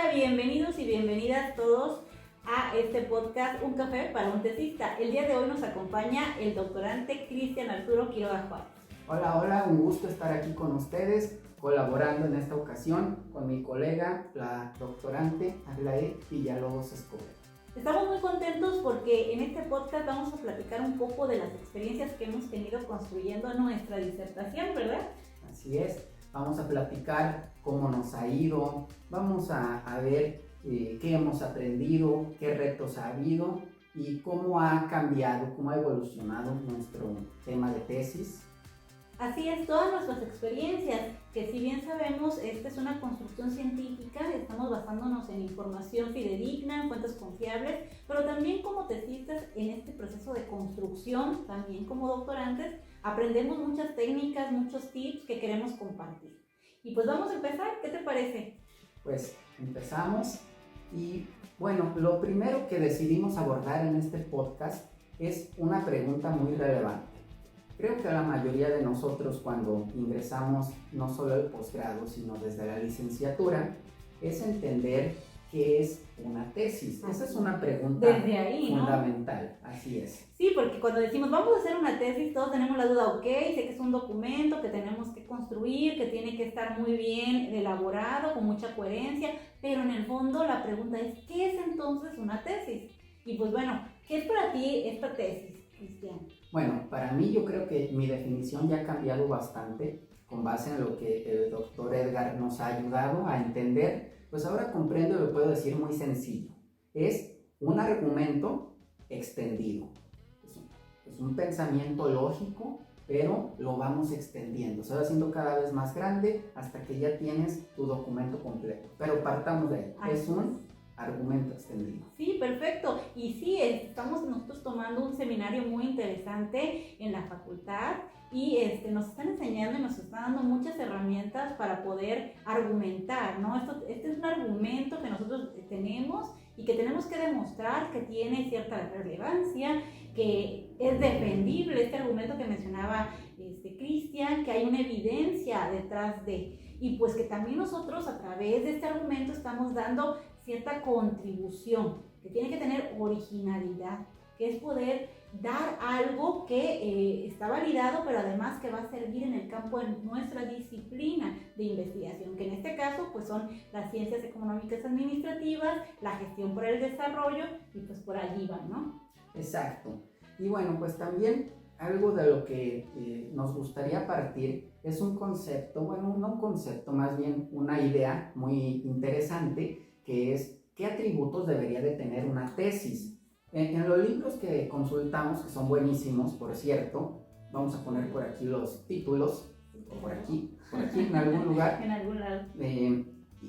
Hola, bienvenidos y bienvenidas todos a este podcast Un Café para un Tesista. El día de hoy nos acompaña el doctorante Cristian Arturo Quiroga Juárez. Hola, un gusto estar aquí con ustedes, colaborando en esta ocasión con mi colega, la doctorante Aglaé Villalobos Escobar. Estamos muy contentos porque en este podcast vamos a platicar un poco de las experiencias que hemos tenido construyendo nuestra disertación, ¿verdad? Así es, vamos a platicar cómo nos ha ido, vamos a ver qué hemos aprendido, qué retos ha habido y cómo ha cambiado, cómo ha evolucionado nuestro tema de tesis. Así es, todas nuestras experiencias, que si bien sabemos, esta es una construcción científica, estamos basándonos en información fidedigna, en fuentes confiables, pero también como tesistas en este proceso de construcción, también como doctorantes, aprendemos muchas técnicas, muchos tips que queremos compartir. Y pues vamos a empezar, ¿qué te parece? Pues empezamos y bueno, lo primero que decidimos abordar en este podcast es una pregunta muy relevante. Creo que la mayoría de nosotros cuando ingresamos no solo al posgrado, sino desde la licenciatura, es entender qué es una tesis. Esa es una pregunta desde ahí, fundamental, ¿no? Así es. Sí, porque cuando decimos vamos a hacer una tesis, todos tenemos la duda, ok, sé que es un documento que tenemos que construir, que tiene que estar muy bien elaborado, con mucha coherencia, pero en el fondo la pregunta es, ¿qué es entonces una tesis? Y pues bueno, ¿qué es para ti esta tesis, Cristian? Bueno, para mí yo creo que mi definición ya ha cambiado bastante con base en lo que el doctor Edgar nos ha ayudado a entender. Pues ahora comprendo y lo puedo decir muy sencillo. Es un argumento extendido. Es un pensamiento lógico, pero lo vamos extendiendo. Se va haciendo cada vez más grande hasta que ya tienes tu documento completo. Pero partamos de ahí. Es un argumento extendido. Sí, perfecto. Y sí, estamos nosotros tomando un seminario muy interesante en la facultad y nos están enseñando y nos están dando muchas herramientas para poder argumentar, ¿no? Este es un argumento que nosotros tenemos y que tenemos que demostrar que tiene cierta relevancia, que es defendible, este argumento que mencionaba Cristian, que hay una evidencia detrás de, y pues que también nosotros a través de este argumento estamos dando cierta contribución, que tiene que tener originalidad, que es poder dar algo que está validado, pero además que va a servir en el campo de nuestra disciplina de investigación, que en este caso pues son las ciencias económicas administrativas, la gestión para el desarrollo, y pues por allí van, ¿no? Exacto. Y bueno, pues también algo de lo que nos gustaría partir es un concepto, bueno, no un concepto, más bien una idea muy interesante, que es qué atributos debería de tener una tesis. En los libros que consultamos, que son buenísimos, por cierto, vamos a poner por aquí los títulos, por aquí en algún lugar. En algún lado.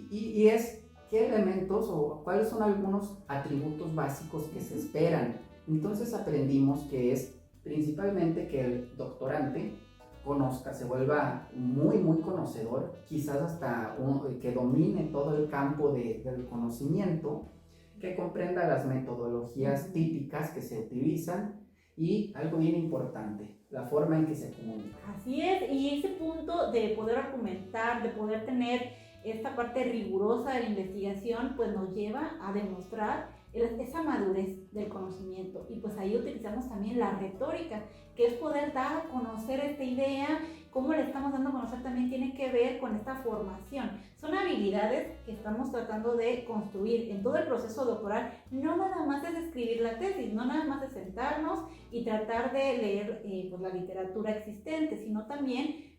Y es qué elementos o cuáles son algunos atributos básicos que se esperan. Entonces aprendimos que es principalmente que el doctorante conozca, se vuelva muy conocedor, quizás hasta que domine todo el campo del conocimiento, que comprenda las metodologías típicas que se utilizan y algo bien importante, la forma en que se comunica. Así es, y ese punto de poder argumentar, de poder tener esta parte rigurosa de la investigación, pues nos lleva a demostrar esa madurez del conocimiento, y pues ahí utilizamos también la retórica, que es poder dar a conocer esta idea. Cómo le estamos dando a conocer también tiene que ver con esta formación. Son habilidades que estamos tratando de construir en todo el proceso doctoral. No nada más es escribir la tesis, no nada más es sentarnos y tratar de leer pues la literatura existente, sino también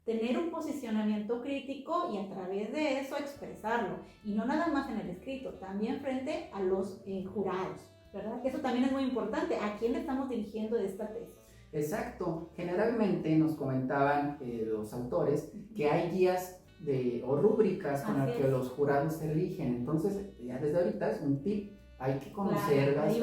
tener un posicionamiento crítico y a través de eso expresarlo, y no nada más en el escrito, también frente a los jurados, ¿verdad? Eso también es muy importante, ¿a quién le estamos dirigiendo esta tesis? Exacto, generalmente nos comentaban los autores que hay guías o rúbricas con las que los jurados se eligen, entonces ya desde ahorita es un tip. Hay que conocerlas,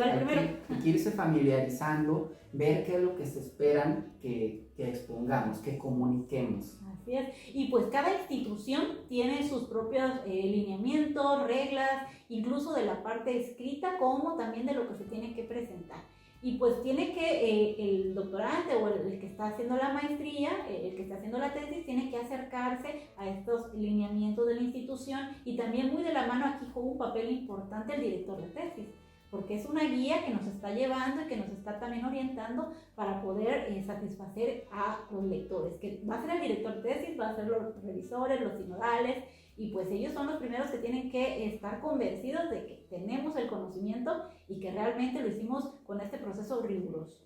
hay que irse familiarizando, ver qué es lo que se esperan que expongamos, que comuniquemos. Así es, y pues cada institución tiene sus propios lineamientos, reglas, incluso de la parte escrita como también de lo que se tiene que presentar. Y pues tiene que el doctorante o el que está haciendo la maestría, el que está haciendo la tesis, tiene que acercarse a estos lineamientos de la institución institución, y también muy de la mano aquí juega un papel importante el director de tesis, porque es una guía que nos está llevando y que nos está también orientando para poder satisfacer a los lectores, que va a ser el director de tesis, va a ser los revisores, los sinodales, y pues ellos son los primeros que tienen que estar convencidos de que tenemos el conocimiento y que realmente lo hicimos con este proceso riguroso.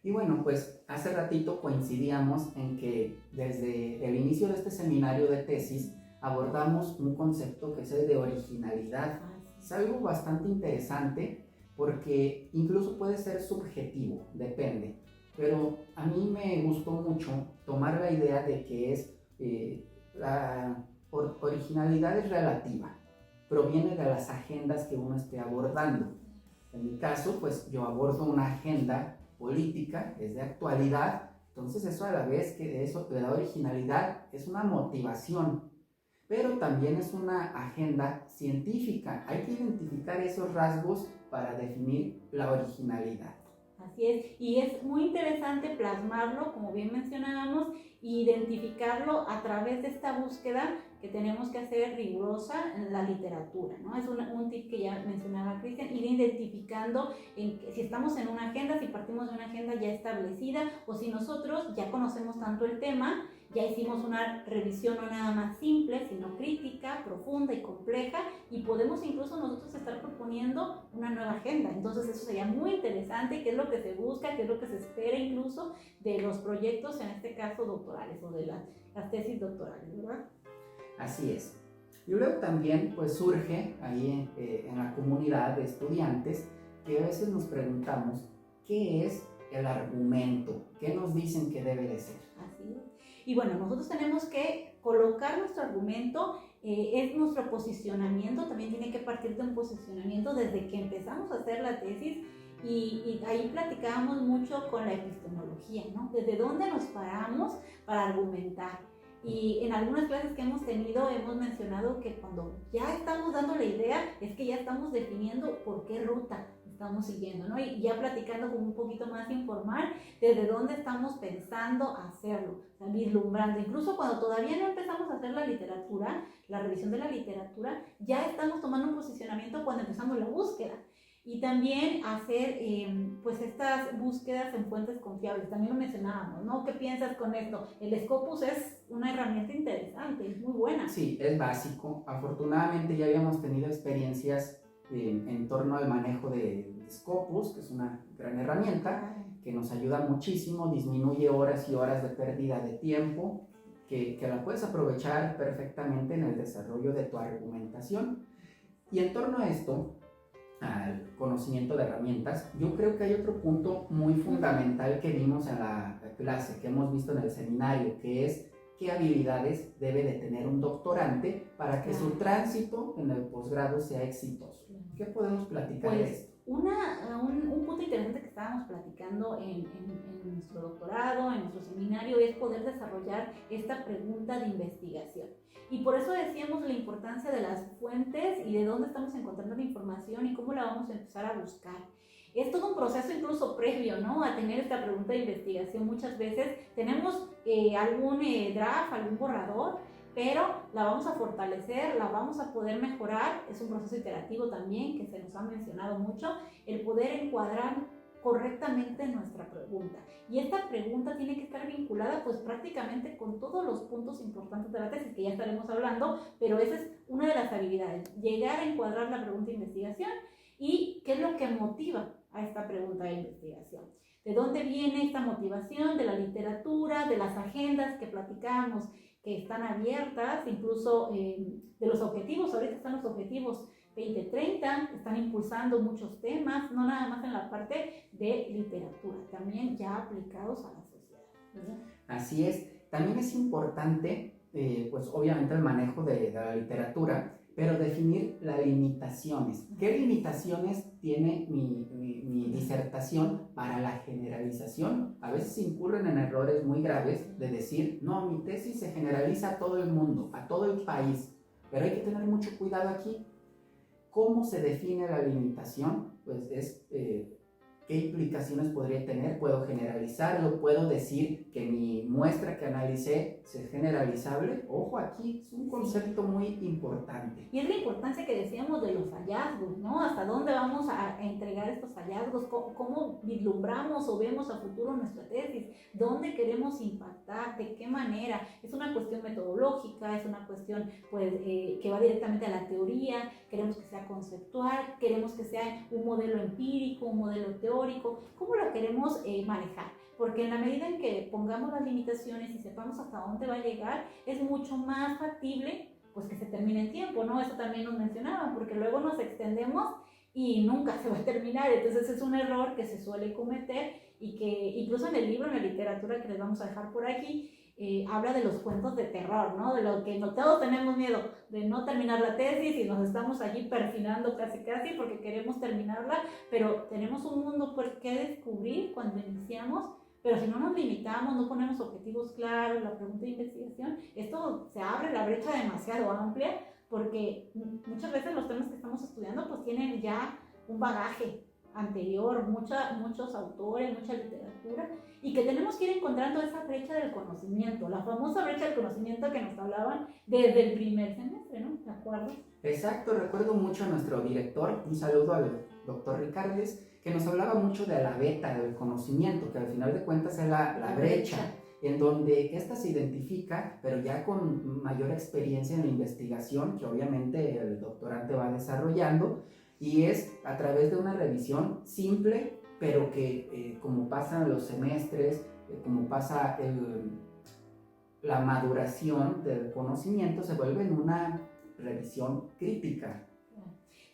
Y bueno, pues hace ratito coincidíamos en que desde el inicio de este seminario de tesis abordamos un concepto que es el de originalidad. Es algo bastante interesante porque incluso puede ser subjetivo, depende. Pero a mí me gustó mucho tomar la idea de que la originalidad es relativa, proviene de las agendas que uno esté abordando. En mi caso, pues yo abordo una agenda política, es de actualidad, entonces eso a la vez que eso le da originalidad, es una motivación, pero también es una agenda científica. Hay que identificar esos rasgos para definir la originalidad. Así es, y es muy interesante plasmarlo, como bien mencionábamos, e identificarlo a través de esta búsqueda que tenemos que hacer rigurosa en la literatura, ¿no? Es un tip que ya mencionaba Cristian, ir identificando si estamos en una agenda, si partimos de una agenda ya establecida, o si nosotros ya conocemos tanto el tema, ya hicimos una revisión no nada más simple, sino crítica, profunda y compleja, y podemos incluso nosotros estar proponiendo una nueva agenda. Entonces eso sería muy interesante, qué es lo que se busca, qué es lo que se espera incluso de los proyectos, en este caso doctorales, o de las tesis doctorales, ¿verdad? Así es. Y luego también pues surge ahí en la comunidad de estudiantes que a veces nos preguntamos qué es el argumento, qué nos dicen que debe de ser. Así es. Y bueno, nosotros tenemos que colocar nuestro argumento, es nuestro posicionamiento, también tiene que partir de un posicionamiento desde que empezamos a hacer la tesis, y ahí platicábamos mucho con la epistemología, ¿no? Desde dónde nos paramos para argumentar. Y en algunas clases que hemos tenido hemos mencionado que cuando ya estamos dando la idea es que ya estamos definiendo por qué ruta estamos siguiendo, ¿no? Y ya platicando como un poquito más informal desde dónde estamos pensando hacerlo, o sea, vislumbrando. Incluso cuando todavía no empezamos a hacer la literatura, la revisión de la literatura, ya estamos tomando un posicionamiento cuando empezamos la búsqueda. Y también hacer pues estas búsquedas en fuentes confiables, también lo mencionábamos, ¿no? ¿Qué piensas con esto? El Scopus es una herramienta interesante, es muy buena. Sí, es básico. Afortunadamente ya habíamos tenido experiencias en torno al manejo de Scopus, que es una gran herramienta que nos ayuda muchísimo, disminuye horas y horas de pérdida de tiempo, que la puedes aprovechar perfectamente en el desarrollo de tu argumentación. Y en torno a esto, al conocimiento de herramientas, yo creo que hay otro punto muy fundamental que vimos en la clase, que hemos visto en el seminario, que es qué habilidades debe de tener un doctorante para que su tránsito en el posgrado sea exitoso. ¿Qué podemos platicar de esto? Un punto interesante que estábamos platicando en nuestro doctorado, en nuestro seminario, es poder desarrollar esta pregunta de investigación. Y por eso decíamos la importancia de las fuentes y de dónde estamos encontrando la información y cómo la vamos a empezar a buscar. Es todo un proceso incluso previo, ¿no? A tener esta pregunta de investigación. Muchas veces tenemos algún draft, algún borrador, pero la vamos a fortalecer, la vamos a poder mejorar. Es un proceso iterativo también que se nos ha mencionado mucho, el poder encuadrar correctamente nuestra pregunta. Y esta pregunta tiene que estar vinculada pues prácticamente con todos los puntos importantes de la tesis, que ya estaremos hablando, pero esa es una de las habilidades, llegar a encuadrar la pregunta de investigación y qué es lo que motiva a esta pregunta de investigación. ¿De dónde viene esta motivación? De la literatura, de las agendas que platicamos, que están abiertas, incluso de los objetivos. Ahorita están los objetivos 2030, están impulsando muchos temas, no nada más en la parte de literatura, también ya aplicados a la sociedad, ¿verdad? Así es. También es importante, pues obviamente el manejo de la literatura, pero definir las limitaciones. ¿Qué limitaciones tiene mi disertación para la generalización? A veces incurren en errores muy graves de decir, no, mi tesis se generaliza a todo el mundo, a todo el país, pero hay que tener mucho cuidado aquí. ¿Cómo se define la limitación? Pues es qué implicaciones podría tener. Puedo generalizarlo, puedo decir que mi muestra que analicé es generalizable. Ojo, aquí es un concepto muy importante. Y es la importancia que decíamos de los hallazgos, ¿no? ¿Hasta dónde vamos a entregar estos hallazgos? ¿Cómo vislumbramos o vemos a futuro nuestra tesis? ¿Dónde queremos impactar? ¿De qué manera? Es una cuestión metodológica, es una cuestión pues, que va directamente a la teoría, queremos que sea conceptual, queremos que sea un modelo empírico, un modelo teórico. ¿Cómo lo queremos manejar? Porque en la medida en que pongamos las limitaciones y sepamos hasta dónde va a llegar, es mucho más factible pues que se termine en tiempo, ¿no? Eso también nos mencionaban, porque luego nos extendemos y nunca se va a terminar. Entonces es un error que se suele cometer y que incluso en el libro, en la literatura que les vamos a dejar por aquí, habla de los cuentos de terror, ¿no? De lo que no, todos tenemos miedo, de no terminar la tesis y nos estamos allí perfinando casi porque queremos terminarla, pero tenemos un mundo por qué descubrir cuando iniciamos. Pero si no nos limitamos, no ponemos objetivos claros, la pregunta de investigación, esto se abre la brecha demasiado amplia porque muchas veces los temas que estamos estudiando pues tienen ya un bagaje anterior, muchos autores, mucha literatura, y que tenemos que ir encontrando esa brecha del conocimiento, la famosa brecha del conocimiento que nos hablaban desde el primer semestre, ¿no? ¿De acuerdo? Exacto, recuerdo mucho a nuestro director, un saludo al doctor Ricardes, que nos hablaba mucho de la beta del conocimiento, que al final de cuentas es la brecha, en donde esta se identifica, pero ya con mayor experiencia en la investigación, que obviamente el doctorante va desarrollando, y es a través de una revisión simple, pero que como pasan los semestres, como pasa la maduración del conocimiento, se vuelve en una revisión crítica.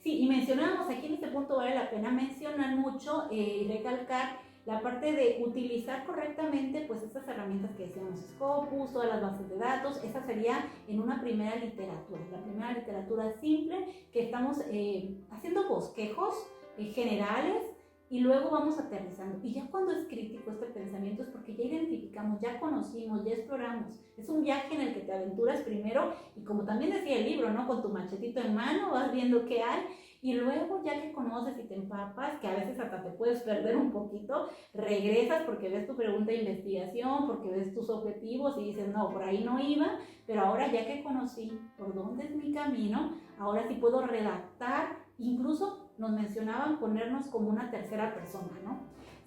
Sí, y mencionamos aquí en este punto, vale la pena mencionar mucho y recalcar la parte de utilizar correctamente pues estas herramientas que decíamos, Scopus, todas las bases de datos. Esa sería en una primera literatura, la primera literatura simple, que estamos haciendo bosquejos generales y luego vamos aterrizando. Y ya cuando es crítico este pensamiento es porque ya identificamos, ya conocimos, ya exploramos. Es un viaje en el que te aventuras primero y, como también decía el libro, ¿no? Con tu machetito en mano vas viendo qué hay, y luego ya que conoces y te empapas, que a veces hasta te puedes perder un poquito, regresas porque ves tu pregunta de investigación, porque ves tus objetivos y dices, no, por ahí no iba, pero ahora ya que conocí por dónde es mi camino, ahora sí puedo redactar. Incluso nos mencionaban ponernos como una tercera persona, ¿no?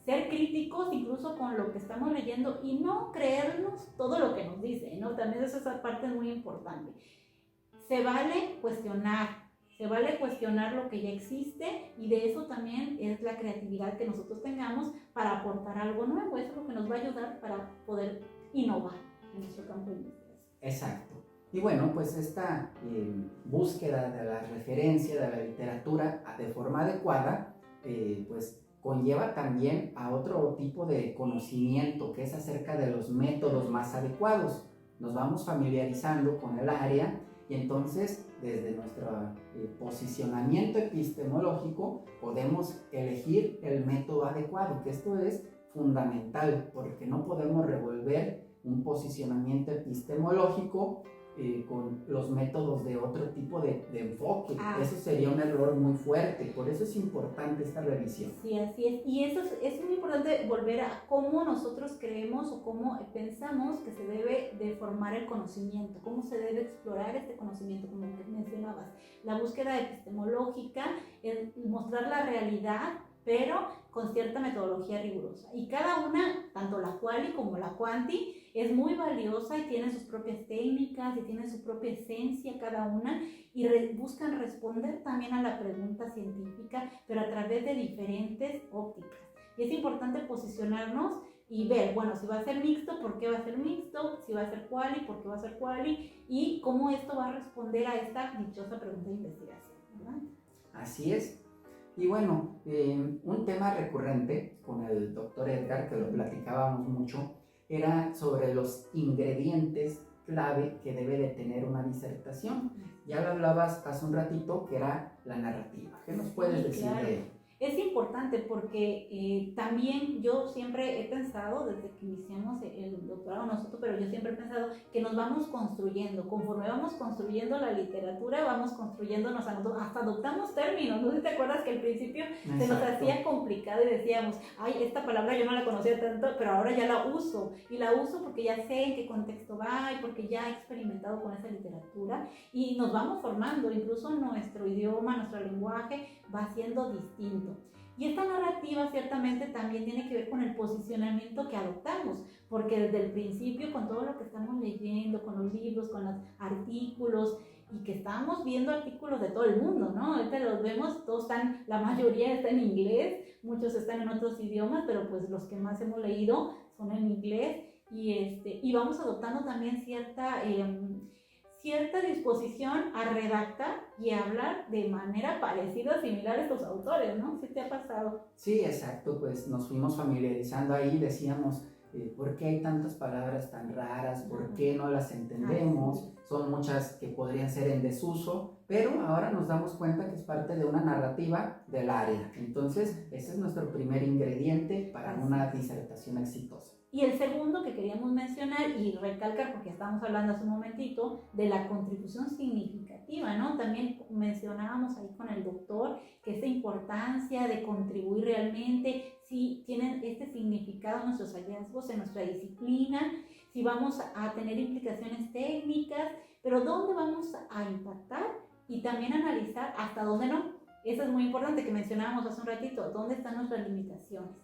Ser críticos incluso con lo que estamos leyendo y no creernos todo lo que nos dice, ¿no? También esa parte es muy importante. Se vale cuestionar lo que ya existe, y de eso también es la creatividad que nosotros tengamos para aportar algo nuevo. Eso es lo que nos va a ayudar para poder innovar en nuestro campo de investigación. Exacto. Y bueno, pues esta búsqueda de la referencia de la literatura de forma adecuada, pues conlleva también a otro tipo de conocimiento, que es acerca de los métodos más adecuados. Nos vamos familiarizando con el área y entonces desde nuestro posicionamiento epistemológico podemos elegir el método adecuado, que esto es fundamental porque no podemos revolver un posicionamiento epistemológico con los métodos de otro tipo de enfoque. Eso sería un error muy fuerte, por eso es importante esta revisión. Sí, así es, y eso es muy importante, volver a cómo nosotros creemos o cómo pensamos que se debe de formar el conocimiento, cómo se debe explorar este conocimiento, como mencionabas. La búsqueda epistemológica es mostrar la realidad, pero con cierta metodología rigurosa. Y cada una, tanto la quali como la quanti, es muy valiosa y tiene sus propias técnicas y tiene su propia esencia cada una, y buscan responder también a la pregunta científica, pero a través de diferentes ópticas. Y es importante posicionarnos y ver, bueno, si va a ser mixto, ¿por qué va a ser mixto? Si va a ser quali, ¿por qué va a ser quali? Y cómo esto va a responder a esta dichosa pregunta de investigación, ¿verdad? Así es. Y bueno, un tema recurrente con el doctor Edgar, que lo platicábamos mucho, era sobre los ingredientes clave que debe de tener una disertación. Ya lo hablabas hace un ratito, que era la narrativa. ¿Qué nos puedes decir de él? Es importante porque también yo siempre he pensado, desde que iniciamos el doctorado nosotros, pero yo siempre he pensado que nos vamos construyendo, conforme vamos construyendo la literatura, vamos construyéndonos, hasta adoptamos términos, no sé si te acuerdas que al principio se nos hacía complicado y decíamos, ay, esta palabra yo no la conocía tanto, pero ahora ya la uso, y la uso porque ya sé en qué contexto va y porque ya he experimentado con esa literatura, y nos vamos formando, incluso nuestro idioma, nuestro lenguaje va siendo distinto. Y esta narrativa ciertamente también tiene que ver con el posicionamiento que adoptamos, porque desde el principio, con todo lo que estamos leyendo, con los libros, con los artículos, y que estamos viendo artículos de todo el mundo, ¿no? Ahorita los vemos, todos están, la mayoría está en inglés, muchos están en otros idiomas, pero pues los que más hemos leído son en inglés, y vamos adoptando también cierta disposición a redactar y a hablar de manera parecida, similar a estos autores, ¿no? ¿Sí te ha pasado? Sí, exacto, pues nos fuimos familiarizando ahí, decíamos, ¿por qué hay tantas palabras tan raras? ¿Por qué no las entendemos? Son muchas que podrían ser en desuso, pero ahora nos damos cuenta que es parte de una narrativa del área. Entonces, ese es nuestro primer ingrediente para una disertación exitosa. Y el segundo que queríamos mencionar y recalcar, porque estábamos hablando hace un momentito, de la contribución significativa, ¿no? También mencionábamos ahí con el doctor que esa importancia de contribuir realmente, si tienen este significado nuestros hallazgos en nuestra disciplina, si vamos a tener implicaciones técnicas, pero dónde vamos a impactar y también analizar hasta dónde no. Eso es muy importante que mencionábamos hace un ratito, dónde están nuestras limitaciones.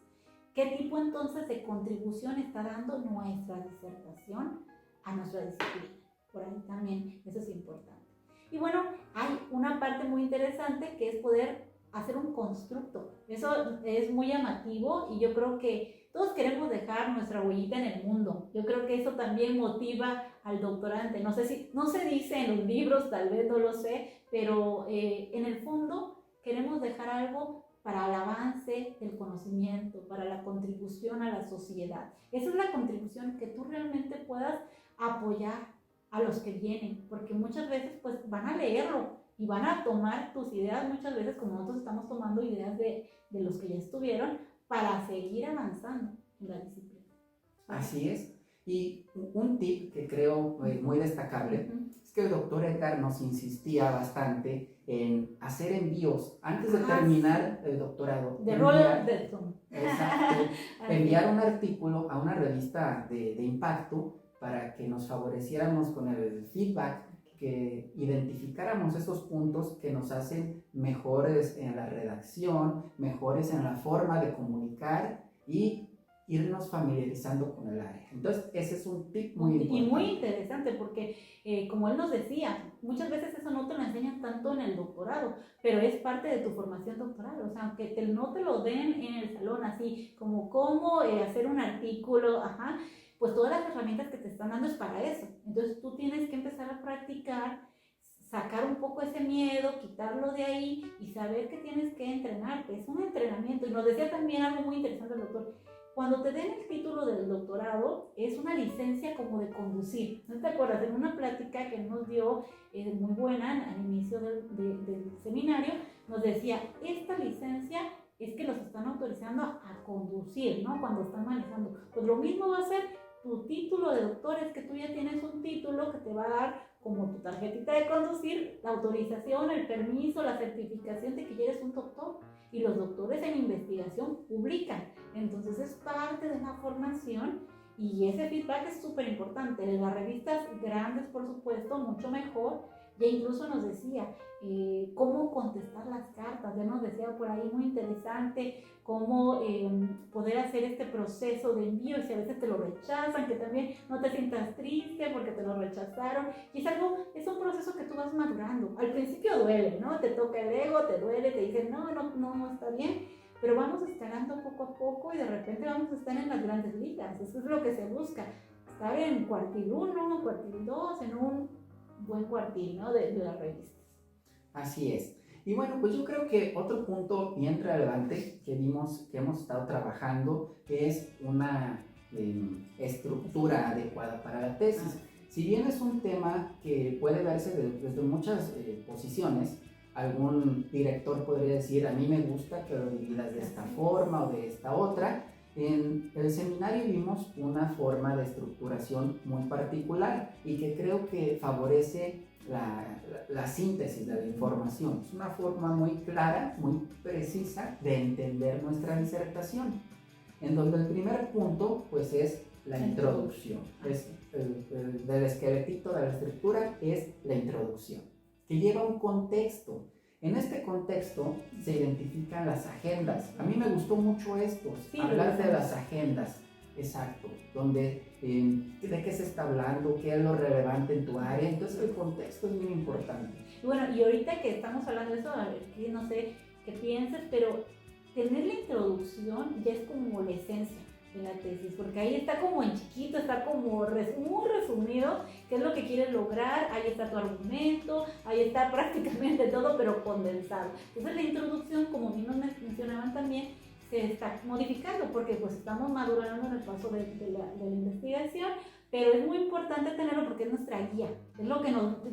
¿Qué tipo entonces de contribución está dando nuestra disertación a nuestra disciplina? Por ahí también eso es importante. Y bueno, hay una parte muy interesante que es poder hacer un constructo. Eso es muy llamativo y yo creo que todos queremos dejar nuestra huellita en el mundo. Yo creo que eso también motiva al doctorante. No sé si, no se dice en los libros, tal vez no lo sé, pero en el fondo queremos dejar algo para el avance del conocimiento, para la contribución a la sociedad. Esa es la contribución que tú realmente puedas apoyar a los que vienen, porque muchas veces pues van a leerlo y van a tomar tus ideas, muchas veces como nosotros estamos tomando ideas de los que ya estuvieron, para seguir avanzando en la disciplina. Así es. Y un tip que creo muy destacable es que el doctor Edgar nos insistía bastante en hacer envíos antes de terminar el doctorado. De Roller Detton. Exacto. Enviar un artículo a una revista de impacto para que nos favoreciéramos con el feedback, que identificáramos esos puntos que nos hacen mejores en la redacción, mejores en la forma de comunicar y irnos familiarizando con el área. Entonces, ese es un tip muy importante. Y muy interesante porque, como él nos decía, muchas veces eso no te lo enseñan tanto en el doctorado, pero es parte de tu formación doctoral. O sea, aunque no te lo den en el salón así, como cómo hacer un artículo, pues todas las herramientas que te están dando es para eso. Entonces, tú tienes que empezar a practicar, sacar un poco ese miedo, quitarlo de ahí y saber que tienes que entrenarte. Es un entrenamiento. Y nos decía también algo muy interesante el doctor. Cuando te den el título del doctorado, es una licencia como de conducir. ¿No te acuerdas? En una plática que nos dio muy buena al inicio del seminario, nos decía, esta licencia es que los están autorizando a conducir, ¿no? Cuando están manejando. Pues lo mismo va a ser tu título de doctor, es que tú ya tienes un título que te va a dar como tu tarjetita de conducir, la autorización, el permiso, la certificación de que ya eres un doctor. Y los doctores en investigación publican. Entonces es parte de la formación y ese feedback es súper importante. En las revistas grandes, por supuesto, mucho mejor. Ya incluso nos decía cómo contestar las cartas. Ya nos decía por ahí muy interesante cómo poder hacer este proceso de envío y si a veces te lo rechazan, que también no te sientas triste porque te lo rechazaron. Y es un proceso que tú vas madurando. Al principio duele, ¿no? Te toca el ego, te duele, te dicen no está bien. Pero vamos escalando poco a poco y de repente vamos a estar en las grandes ligas. Eso es lo que se busca. Estar en cuartil 1, cuartil 2, en un buen cuartil, ¿no? de las revistas. Así es. Y bueno, pues yo creo que otro punto bien relevante que vimos, que hemos estado trabajando, que es una estructura adecuada para la tesis. Si bien es un tema que puede verse desde muchas posiciones, algún director podría decir, a mí me gusta que lo dividas de esta forma o de esta otra. En el seminario vimos una forma de estructuración muy particular y que creo que favorece la síntesis de la información. Es una forma muy clara, muy precisa de entender nuestra disertación, en donde el primer punto pues es la introducción. Es del esqueletito de la estructura es la introducción, que lleva un contexto. En este contexto se identifican las agendas. A mí me gustó mucho esto, sí, hablar de las agendas, exacto, donde de qué se está hablando, qué es lo relevante en tu área. Entonces el contexto es muy importante. Bueno, y ahorita que estamos hablando de eso, a ver, no sé qué pienses, pero tener la introducción ya es como la esencia de la tesis, porque ahí está como en chiquito, está como muy resumido qué es lo que quieres lograr, ahí está tu argumento, ahí está prácticamente todo, pero condensado. Entonces la introducción, como bien nos mencionaban también, se está modificando porque pues estamos madurando en el paso de la investigación, pero es muy importante tenerlo porque es nuestra guía, es lo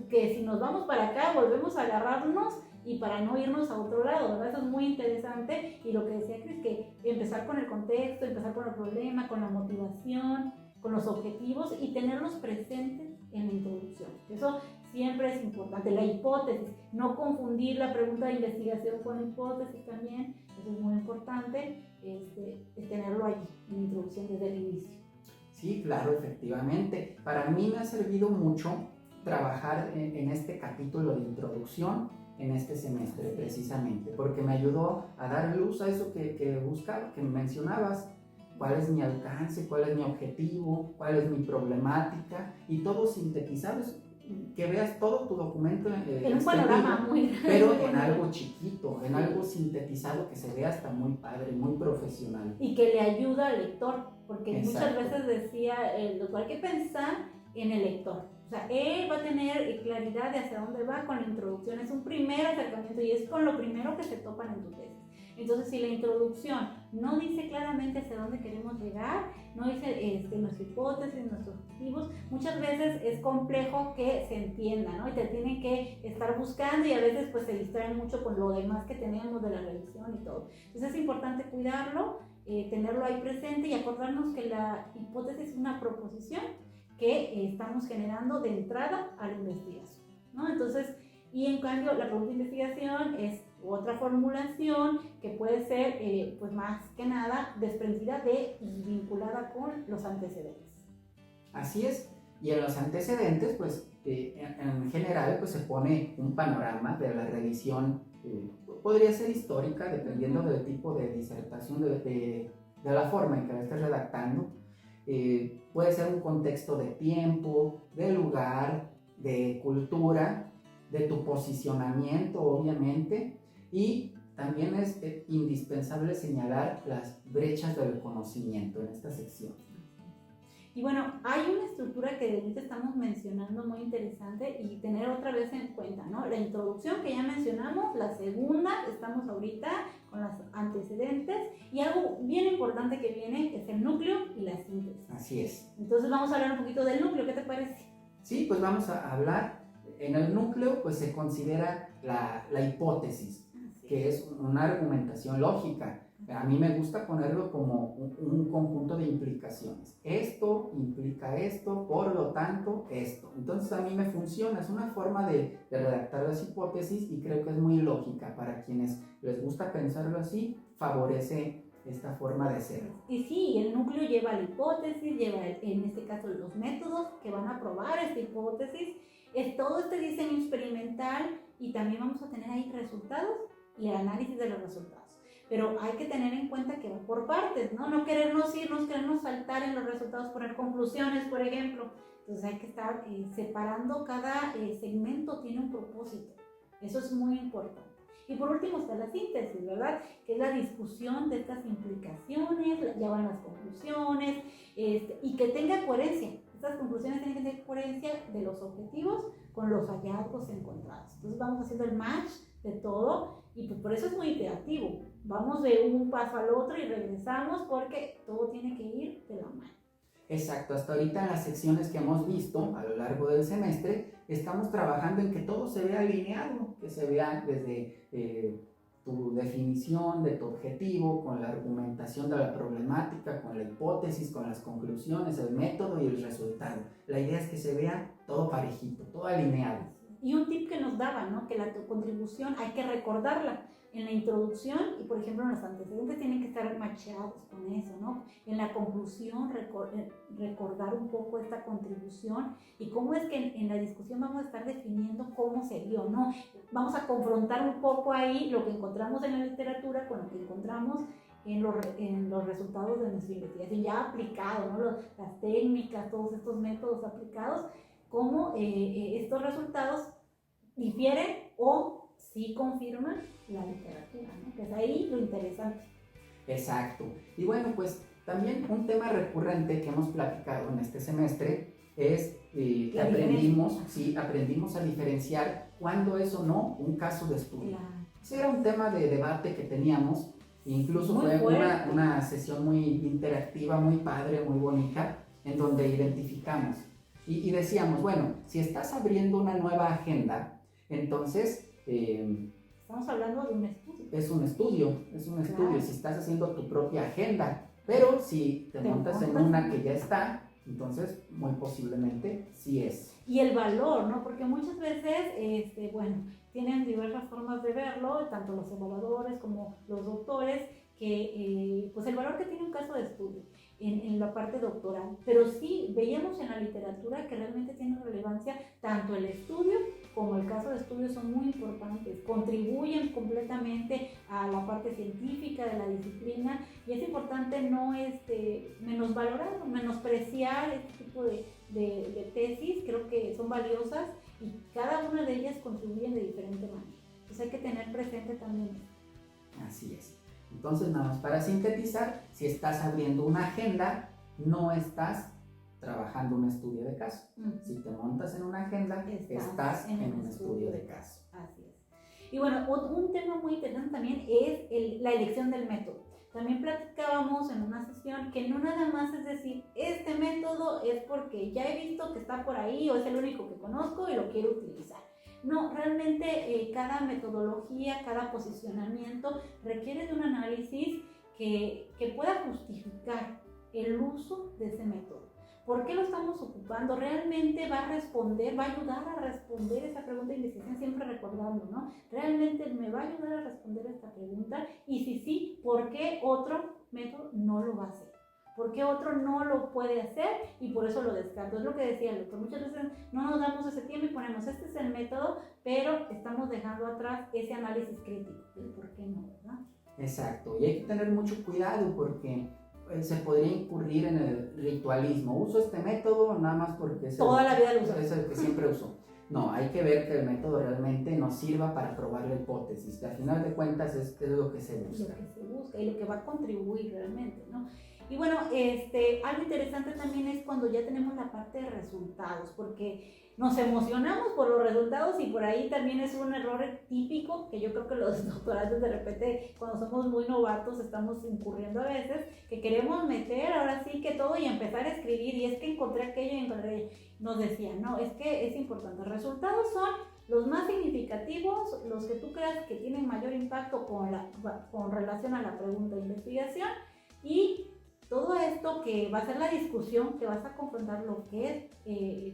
que si nos vamos para acá volvemos a agarrarnos y para no irnos a otro lado, ¿verdad? Eso es muy interesante. Y lo que decía Cris, que empezar con el contexto, empezar con el problema, con la motivación, con los objetivos y tenerlos presentes en la introducción. Eso siempre es importante. La hipótesis, no confundir la pregunta de investigación con la hipótesis también, eso es muy importante, tenerlo allí, en la introducción desde el inicio. Sí, claro, efectivamente. Para mí me ha servido mucho trabajar en este capítulo de introducción en este semestre, precisamente, porque me ayudó a dar luz a eso que buscaba, que mencionabas, cuál es mi alcance, cuál es mi objetivo, cuál es mi problemática, y todo sintetizado, que veas todo tu documento en un panorama muy grande, pero en algo chiquito, en algo sintetizado que se vea hasta muy padre, muy profesional. Y que le ayuda al lector, porque exacto. Muchas veces decía el doctor, hay que pensar en el lector. O sea, él va a tener claridad de hacia dónde va con la introducción. Es un primer acercamiento y es con lo primero que se topan en tu tesis. Entonces, si la introducción no dice claramente hacia dónde queremos llegar, no dice nuestra hipótesis, nuestros objetivos, muchas veces es complejo que se entienda, ¿no? Y te tienen que estar buscando y a veces pues se distraen mucho con lo demás que tenemos de la revisión y todo. Entonces es importante cuidarlo, tenerlo ahí presente y acordarnos que la hipótesis es una proposición que estamos generando de entrada a la investigación, ¿no? Entonces, y en cambio la pregunta de investigación es otra formulación que puede ser, pues más que nada, desprendida de y vinculada con los antecedentes. Así es, y en los antecedentes, pues en general, pues se pone un panorama de la revisión, podría ser histórica, dependiendo del tipo de disertación, de la forma en que la estés redactando. Puede ser un contexto de tiempo, de lugar, de cultura, de tu posicionamiento, obviamente, y también es indispensable señalar las brechas del conocimiento en esta sección. Y bueno, hay una estructura que ahorita estamos mencionando muy interesante y tener otra vez en cuenta, ¿no? La introducción que ya mencionamos, la segunda, estamos ahorita con los antecedentes y algo bien importante que viene es el núcleo y la síntesis. Así es. Entonces vamos a hablar un poquito del núcleo, ¿qué te parece? Sí, pues vamos a hablar, en el núcleo pues se considera la hipótesis, que es una argumentación lógica. A mí me gusta ponerlo como un conjunto de implicaciones. Esto implica esto, por lo tanto, esto. Entonces a mí me funciona, es una forma de redactar las hipótesis y creo que es muy lógica para quienes les gusta pensarlo así, favorece esta forma de ser. Y sí, el núcleo lleva la hipótesis, lleva en este caso los métodos que van a probar esta hipótesis, es todo este diseño experimental y también vamos a tener ahí resultados y el análisis de los resultados. Pero hay que tener en cuenta que va por partes, ¿no? No querernos saltar en los resultados, poner conclusiones, por ejemplo. Entonces hay que estar separando, cada segmento tiene un propósito. Eso es muy importante. Y por último está la síntesis, ¿verdad? Que es la discusión de estas implicaciones, ya van las conclusiones, y que tenga coherencia. Estas conclusiones tienen que tener coherencia de los objetivos con los hallazgos encontrados. Entonces vamos haciendo el match de todo y pues por eso es muy iterativo. Vamos de un paso al otro y regresamos porque todo tiene que ir de la mano. Exacto, hasta ahorita en las secciones que hemos visto a lo largo del semestre, estamos trabajando en que todo se vea alineado, que se vea desde tu definición de tu objetivo, con la argumentación de la problemática, con la hipótesis, con las conclusiones, el método y el resultado. La idea es que se vea todo parejito, todo alineado. Y un tip que nos daba, ¿no? Que la contribución hay que recordarla en la introducción y, por ejemplo, en los antecedentes tienen que estar macheados con eso, ¿no? En la conclusión, recordar un poco esta contribución y cómo es que en la discusión vamos a estar definiendo cómo se dio, ¿no? Vamos a confrontar un poco ahí lo que encontramos en la literatura con lo que encontramos en los resultados de nuestra investigación, ya aplicado, ¿no? Las técnicas, todos estos métodos aplicados, cómo estos resultados difieren o sí confirman la literatura, ¿no? Que es ahí lo interesante. Exacto. Y bueno, pues también un tema recurrente que hemos platicado en este semestre es que aprendimos a diferenciar cuándo es o no un caso de estudio. Ese era un tema de debate que teníamos, incluso fue una sesión muy interactiva, muy padre, muy bonita, en donde identificamos y decíamos, bueno, si estás abriendo una nueva agenda, entonces estamos hablando de un estudio. Es un estudio, si estás haciendo tu propia agenda, pero si te montas en una que ya está, entonces muy posiblemente sí es. Y el valor, ¿no? Porque muchas veces, tienen diversas formas de verlo, tanto los evaluadores como los doctores, que pues el valor que tiene un caso de estudio en la parte doctoral, pero sí veíamos en la literatura que realmente tiene relevancia tanto el estudio como el caso de estudio, son muy importantes, contribuyen completamente a la parte científica de la disciplina y es importante no menosvalorar o menospreciar este tipo de tesis. Creo que son valiosas y cada una de ellas contribuyen de diferente manera, entonces hay que tener presente también esto. Así es. Entonces, nada más para sintetizar, si estás abriendo una agenda, no estás trabajando un estudio de caso. Si te montas en una agenda, estás en un estudio de caso. Así es. Y bueno, un tema muy interesante también es la elección del método. También platicábamos en una sesión que no nada más es decir, este método es porque ya he visto que está por ahí o es el único que conozco y lo quiero utilizar. No, realmente cada metodología, cada posicionamiento requiere de un análisis que pueda justificar el uso de ese método. ¿Por qué lo estamos ocupando? ¿Realmente va a responder, va a ayudar a responder esa pregunta de investigación? Siempre recordando, ¿no? ¿Realmente me va a ayudar a responder esta pregunta? Y si sí, ¿por qué otro método no lo va a hacer? ¿Por qué otro no lo puede hacer? Y por eso lo descarto. Es lo que decía el doctor. Muchas veces no nos damos ese tiempo y ponemos, este es el método, pero estamos dejando atrás ese análisis crítico. ¿El por qué no, verdad? Exacto. Y hay que tener mucho cuidado porque se podría incurrir en el ritualismo. Uso este método nada más porque es el que siempre uso. No, hay que ver que el método realmente nos sirva para probar la hipótesis, que al final de cuentas es lo que se busca. Lo que se busca y lo que va a contribuir realmente, ¿no? Y bueno, algo interesante también es cuando ya tenemos la parte de resultados, porque nos emocionamos por los resultados y por ahí también es un error típico que yo creo que los doctorantes de repente cuando somos muy novatos estamos incurriendo a veces, que queremos meter ahora sí que todo y empezar a escribir y es que encontré aquello y encontré aquello. Nos decían, no, es que es importante, los resultados son los más significativos, los que tú creas que tienen mayor impacto con relación a la pregunta de investigación y todo esto que va a ser la discusión, que vas a confrontar lo que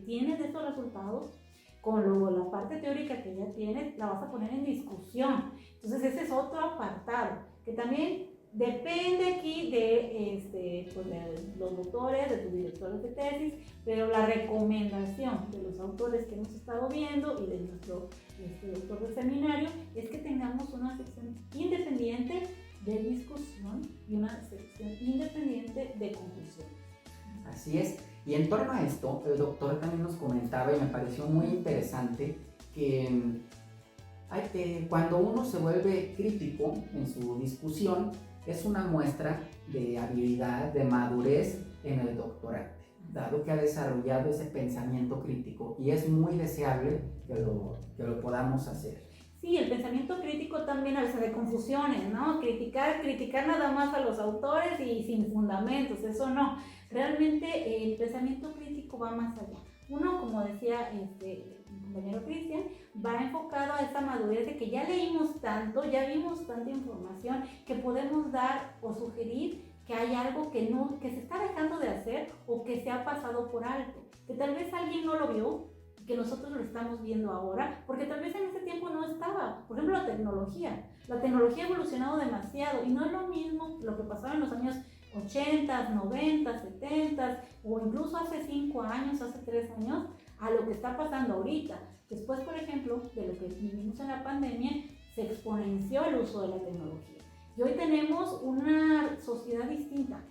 tienes de estos resultados con la parte teórica que ya tienes, la vas a poner en discusión. Entonces ese es otro apartado, que también depende aquí de los doctores, de tus directores de tesis, pero la recomendación de los autores que hemos estado viendo y de nuestro doctor del seminario es que tengamos una sección independiente de discusión y una sección independiente de conclusión. Así es, y en torno a esto, el doctor también nos comentaba y me pareció muy interesante que cuando uno se vuelve crítico en su discusión, es una muestra de habilidad, de madurez en el doctorante, dado que ha desarrollado ese pensamiento crítico y es muy deseable que lo podamos hacer. Sí, el pensamiento crítico también a veces de confusiones, ¿no? Criticar nada más a los autores y sin fundamentos, eso no. Realmente el pensamiento crítico va más allá. Uno, como decía mi compañero Cristian, va enfocado a esta madurez de que ya leímos tanto, ya vimos tanta información, que podemos dar o sugerir que hay algo que se está dejando de hacer o que se ha pasado por alto, que tal vez alguien no lo vio, que nosotros lo estamos viendo ahora, porque tal vez en ese tiempo no estaba. Por ejemplo, la tecnología ha evolucionado demasiado y no es lo mismo lo que pasaba en los años 80, 90, 70 o incluso hace 5 años, hace 3 años, a lo que está pasando ahorita. Después, por ejemplo, de lo que vivimos en la pandemia, se exponenció el uso de la tecnología. Y hoy tenemos una sociedad distinta.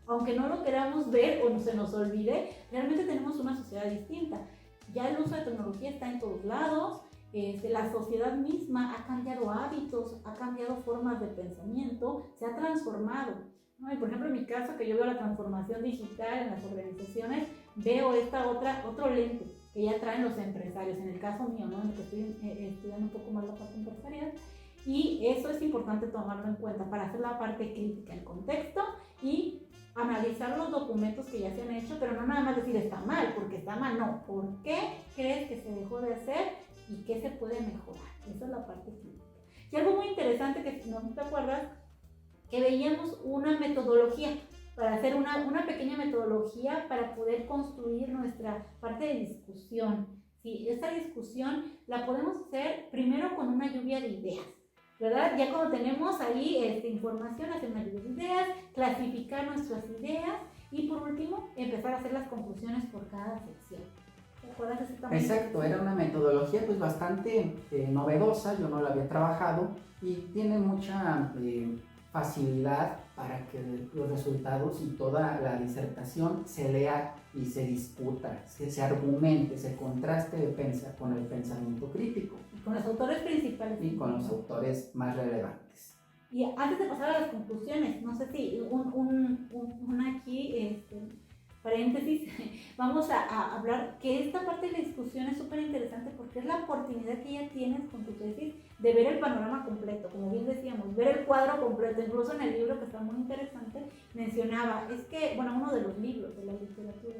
Aunque no lo queramos ver o se nos olvide, realmente tenemos una sociedad distinta. Ya el uso de tecnología está en todos lados, la sociedad misma ha cambiado hábitos, ha cambiado formas de pensamiento, se ha transformado, ¿no? Y por ejemplo, en mi caso, que yo veo la transformación digital en las organizaciones, veo otro lente que ya traen los empresarios, en el caso mío, ¿no? En el que estoy estudiando un poco más la parte empresarial, y eso es importante tomarlo en cuenta para hacer la parte crítica, el contexto y analizar los documentos que ya se han hecho, pero no nada más decir está mal, porque está mal, no. ¿Por qué crees que se dejó de hacer y qué se puede mejorar? Esa es la parte crítica. Y algo muy interesante que, si no te acuerdas, que veíamos una metodología para hacer una pequeña metodología para poder construir nuestra parte de discusión. Sí, esta discusión la podemos hacer primero con una lluvia de ideas, ¿verdad? Ya cuando tenemos ahí información, hacer una lluvia de ideas, clasificar nuestras ideas y por último empezar a hacer las conclusiones por cada sección. ¿Te acuerdas de ese tamaño? Exacto, era una metodología pues bastante novedosa, yo no la había trabajado y tiene mucha facilidad para que los resultados y toda la disertación se lea y se discuta, se argumente, se contraste con el pensamiento crítico. Y con los autores principales. Y con los autores más relevantes. Y antes de pasar a las conclusiones, no sé si aquí, paréntesis, vamos a hablar que esta parte de la discusión es súper interesante porque es la oportunidad que ya tienes con tu tesis de ver el panorama completo, como bien decíamos, ver el cuadro completo. Incluso en el libro, que está muy interesante, mencionaba, uno de los libros de la literatura,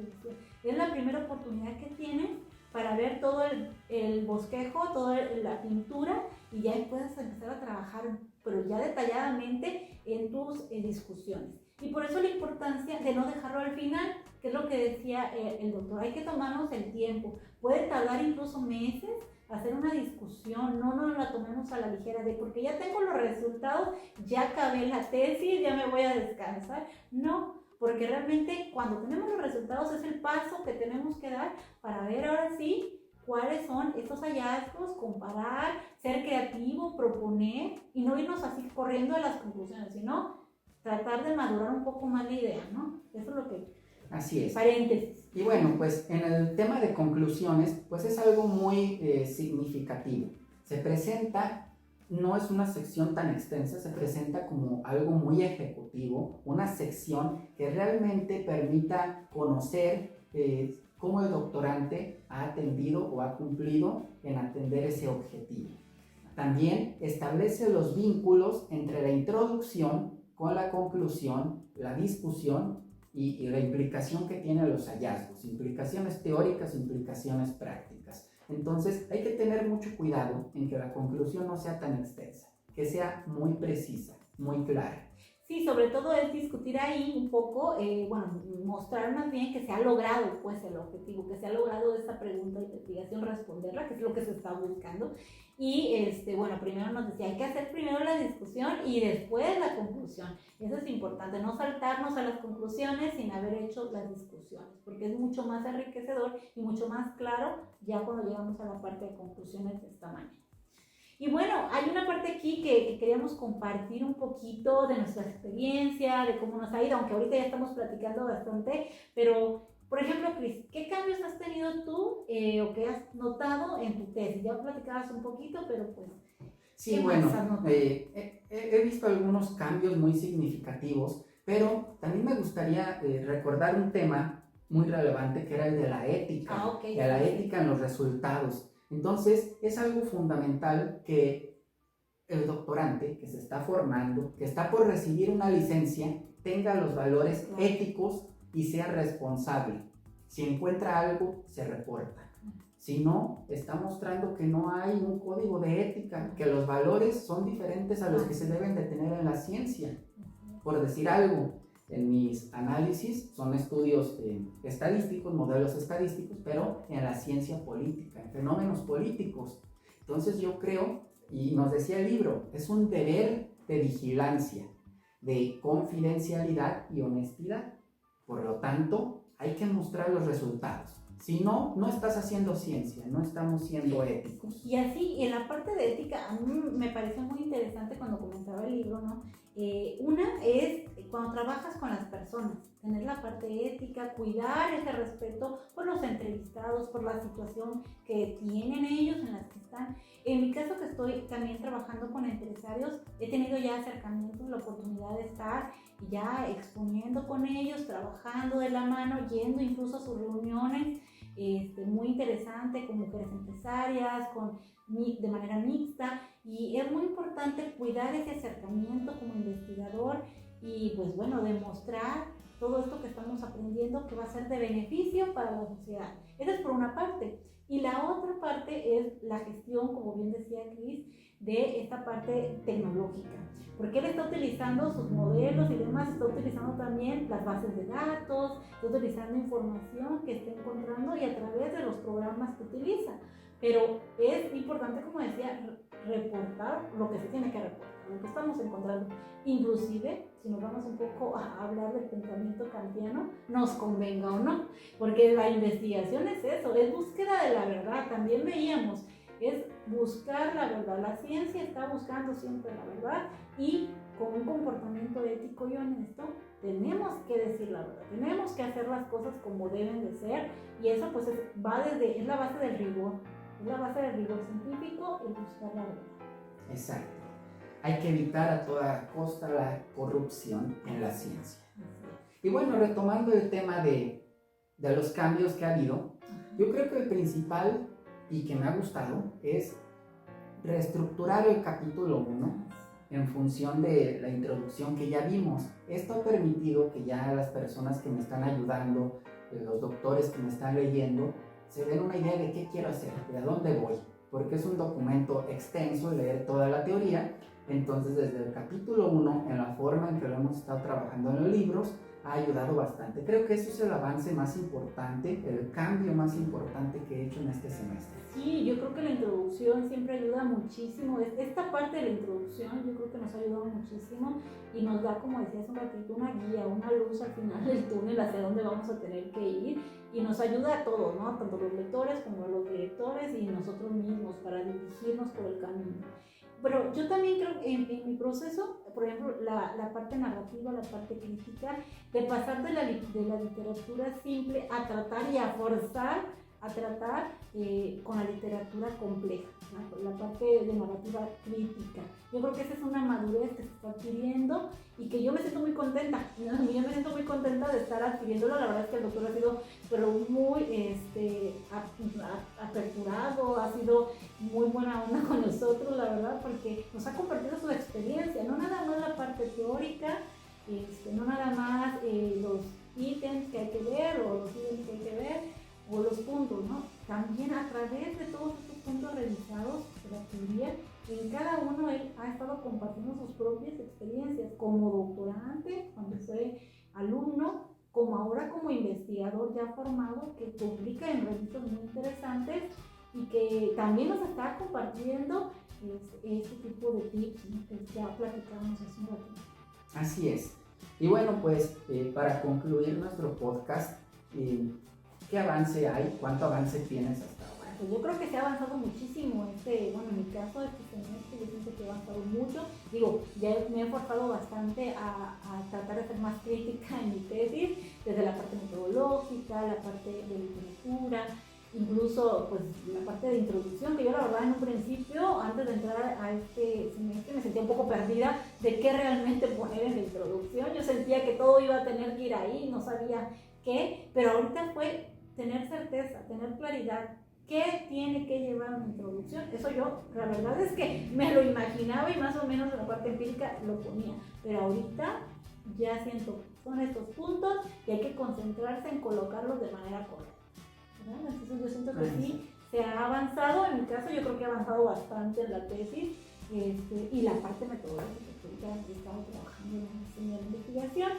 es la primera oportunidad que tienes para ver todo el bosquejo, toda la pintura, y ya puedes empezar a trabajar, pero ya detalladamente en tus discusiones. Y por eso la importancia de no dejarlo al final, que es lo que decía el doctor, hay que tomarnos el tiempo. Puede tardar incluso meses hacer una discusión, no nos la tomemos a la ligera de porque ya tengo los resultados, ya acabé la tesis, ya me voy a descansar. No, porque realmente cuando tenemos los resultados es el paso que tenemos que dar para ver ahora sí cuáles son estos hallazgos, comparar, ser creativo, proponer y no irnos así corriendo a las conclusiones, sino tratar de madurar un poco más la idea, ¿no? Eso es lo que... Así es. Paréntesis. Y bueno, pues en el tema de conclusiones, pues es algo muy significativo. Se presenta, no es una sección tan extensa, se presenta como algo muy ejecutivo, una sección que realmente permita conocer cómo el doctorante ha atendido o ha cumplido en atender ese objetivo. También establece los vínculos entre la introducción con la conclusión, la discusión y la implicación que tienen los hallazgos, implicaciones teóricas, implicaciones prácticas. Entonces hay que tener mucho cuidado en que la conclusión no sea tan extensa, que sea muy precisa, muy clara. Sí, sobre todo es discutir ahí un poco, mostrar más bien que se ha logrado pues el objetivo, que se ha logrado esta pregunta de investigación, responderla, que es lo que se está buscando. Y primero nos decía, hay que hacer primero la discusión y después la conclusión. Eso es importante, no saltarnos a las conclusiones sin haber hecho las discusiones, porque es mucho más enriquecedor y mucho más claro ya cuando llegamos a la parte de conclusiones de esta manera. Y bueno, hay una parte aquí que queríamos compartir un poquito de nuestra experiencia, de cómo nos ha ido, aunque ahorita ya estamos platicando bastante, pero, por ejemplo, Cris, ¿qué cambios has tenido tú o qué has notado en tu tesis? Ya platicabas un poquito, pero pues... Sí, bueno, he visto algunos cambios muy significativos, pero también me gustaría recordar un tema muy relevante que era el de la ética, de la ética en los resultados. Entonces, es algo fundamental que el doctorante que se está formando, que está por recibir una licencia, tenga los valores éticos y sea responsable. Si encuentra algo, se reporta. Si no, está mostrando que no hay un código de ética, que los valores son diferentes a los que se deben de tener en la ciencia. Por decir algo, en mis análisis son estudios estadísticos, modelos estadísticos, pero en la ciencia política, en fenómenos políticos. Entonces yo creo, y nos decía el libro, es un deber de vigilancia, de confidencialidad y honestidad. Por lo tanto, hay que mostrar los resultados. Si no, no estás haciendo ciencia, no estamos siendo éticos. Y así, en la parte de ética, a mí me pareció muy interesante cuando comentaba el libro, ¿no? Una es cuando trabajas con las personas, tener la parte ética, cuidar ese respeto por los entrevistados, por la situación que tienen ellos en las que están. En mi caso, que estoy también trabajando con empresarios, he tenido ya acercamientos, la oportunidad de estar ya exponiendo con ellos, trabajando de la mano, yendo incluso a sus reuniones, muy interesante, con mujeres empresarias, de manera mixta, y es muy importante cuidar ese acercamiento como investigador y pues bueno, demostrar todo esto que estamos aprendiendo que va a ser de beneficio para la sociedad. Eso es por una parte. Y la otra parte es la gestión, como bien decía Cris, de esta parte tecnológica. Porque él está utilizando sus modelos y demás, está utilizando también las bases de datos, está utilizando información que está encontrando y a través de los programas que utiliza. Pero es importante, como decía, reportar lo que se tiene que reportar, lo que estamos encontrando. Inclusive, si nos vamos un poco a hablar del pensamiento kantiano, nos convenga o no, porque la investigación es eso, es búsqueda de la verdad. También veíamos, es buscar la verdad. La ciencia está buscando siempre la verdad y con un comportamiento ético y honesto tenemos que decir la verdad, tenemos que hacer las cosas como deben de ser, y eso pues es la base del rigor. Es la base del rigor científico, el buscar la verdad. Exacto. Hay que evitar a toda costa la corrupción en la ciencia. Y bueno, retomando el tema de los cambios que ha habido, yo creo que el principal y que me ha gustado es reestructurar el capítulo 1 en función de la introducción que ya vimos. Esto ha permitido que ya las personas que me están ayudando, los doctores que me están leyendo, se den una idea de qué quiero hacer, de a dónde voy, porque es un documento extenso, leer toda la teoría. Entonces, desde el capítulo 1, en la forma en que lo hemos estado trabajando en los libros, ha ayudado bastante. Creo que eso es el avance más importante, el cambio más importante que he hecho en este semestre. Sí, yo creo que la introducción siempre ayuda muchísimo. Esta parte de la introducción yo creo que nos ha ayudado muchísimo y nos da, como decías un ratito, una guía, una luz al final del túnel hacia dónde vamos a tener que ir, y nos ayuda a todos, ¿no? Tanto los lectores como los directores y nosotros mismos para dirigirnos por el camino. Pero yo también creo que en mi proceso, por ejemplo, la parte narrativa, la parte crítica, de pasar de la literatura simple a tratar y a forzar a tratar con la literatura compleja, ¿no? La parte de narrativa crítica. Yo creo que esa es una madurez que se está adquiriendo y que yo me siento muy contenta. Yo me siento muy contenta de estar adquiriéndolo. La verdad es que el doctor ha sido muy aperturado, ha sido muy buena onda con nosotros, la verdad, porque nos ha compartido su experiencia, no nada más la parte teórica, no nada más los ítems que hay que ver o los ítems que hay que ver, o los puntos, ¿no? También a través de todos estos puntos revisados de la teoría, en cada uno él ha estado compartiendo sus propias experiencias como doctorante, cuando fue alumno, como ahora como investigador ya formado, que publica en revistas muy interesantes y que también nos está compartiendo este tipo de tips, ¿no? Que ya platicamos hace un ratito. Así es. Y bueno, pues para concluir nuestro podcast, ¿qué avance hay? ¿Cuánto avance tienes hasta ahora? Pues yo creo que se ha avanzado muchísimo. En mi caso, este semestre yo siento que he avanzado mucho. Digo, ya me he esforzado bastante a tratar de ser más crítica en mi tesis, desde la parte metodológica, la parte de literatura, incluso pues la parte de introducción, que yo la verdad en un principio, antes de entrar a este semestre, me sentía un poco perdida de qué realmente poner en la introducción. Yo sentía que todo iba a tener que ir ahí, no sabía qué, pero ahorita fue tener certeza, tener claridad ¿qué tiene que llevar una introducción? Eso yo, la verdad es que me lo imaginaba y más o menos en la parte empírica lo ponía, pero ahorita ya siento, son estos puntos que hay que concentrarse en colocarlos de manera correcta, ¿verdad? Entonces yo siento que sí se ha avanzado, en mi caso yo creo que ha avanzado bastante en la tesis, y la parte metodológica, que ahorita estamos trabajando en la investigación,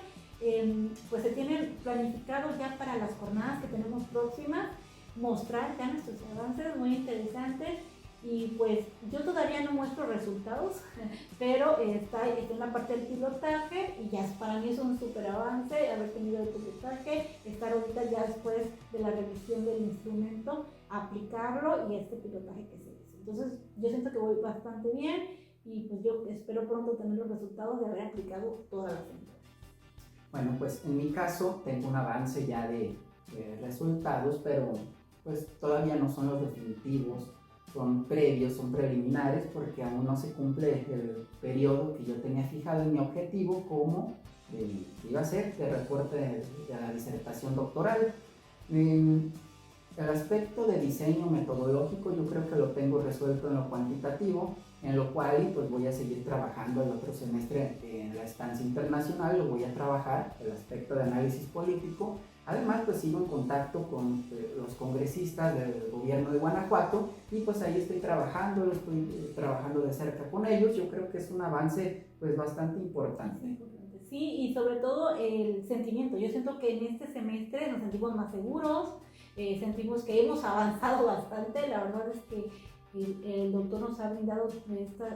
pues se tienen planificados ya para las jornadas que tenemos próximas, mostrar ya nuestros avances muy interesantes. Y pues yo todavía no muestro resultados, pero está en la parte del pilotaje y ya para mí es un súper avance haber tenido el pilotaje, estar ahorita ya después de la revisión del instrumento, aplicarlo y este pilotaje que se hizo. Entonces yo siento que voy bastante bien y pues yo espero pronto tener los resultados de haber aplicado todas las entradas. Bueno, pues en mi caso tengo un avance ya de resultados, pero pues todavía no son los definitivos. Son previos, son preliminares, porque aún no se cumple el periodo que yo tenía fijado en mi objetivo como iba a ser de reporte de la disertación doctoral. El aspecto de diseño metodológico yo creo que lo tengo resuelto en lo cuantitativo, en lo cual pues voy a seguir trabajando el otro semestre en la estancia internacional, lo voy a trabajar el aspecto de análisis político. Además, pues sigo en contacto con los congresistas del gobierno de Guanajuato y pues ahí estoy trabajando de cerca con ellos. Yo creo que es un avance pues bastante importante. Sí, y sobre todo el sentimiento. Yo siento que en este semestre nos sentimos más seguros, sentimos que hemos avanzado bastante. La verdad es que el doctor nos ha brindado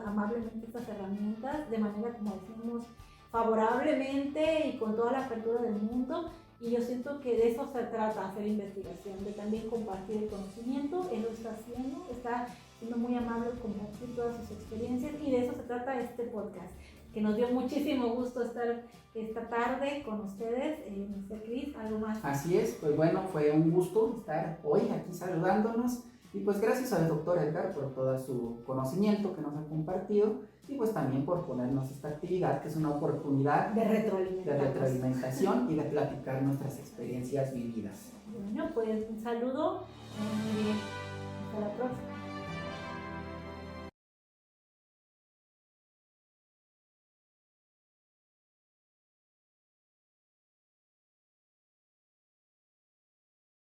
amablemente estas herramientas de manera, como decimos, favorablemente y con toda la apertura del mundo. Y yo siento que de eso se trata, hacer investigación, de también compartir el conocimiento. Él lo está siendo muy amable al compartir todas sus experiencias y de eso se trata este podcast, que nos dio muchísimo gusto estar esta tarde con ustedes. Mr. Chris, ¿algo más? Así es, pues bueno, fue un gusto estar hoy aquí saludándonos y pues gracias al doctor Edgar por todo su conocimiento que nos ha compartido y pues también por ponernos esta actividad que es una oportunidad de retroalimentación y de platicar nuestras experiencias vividas. Bueno, pues un saludo, hasta la próxima.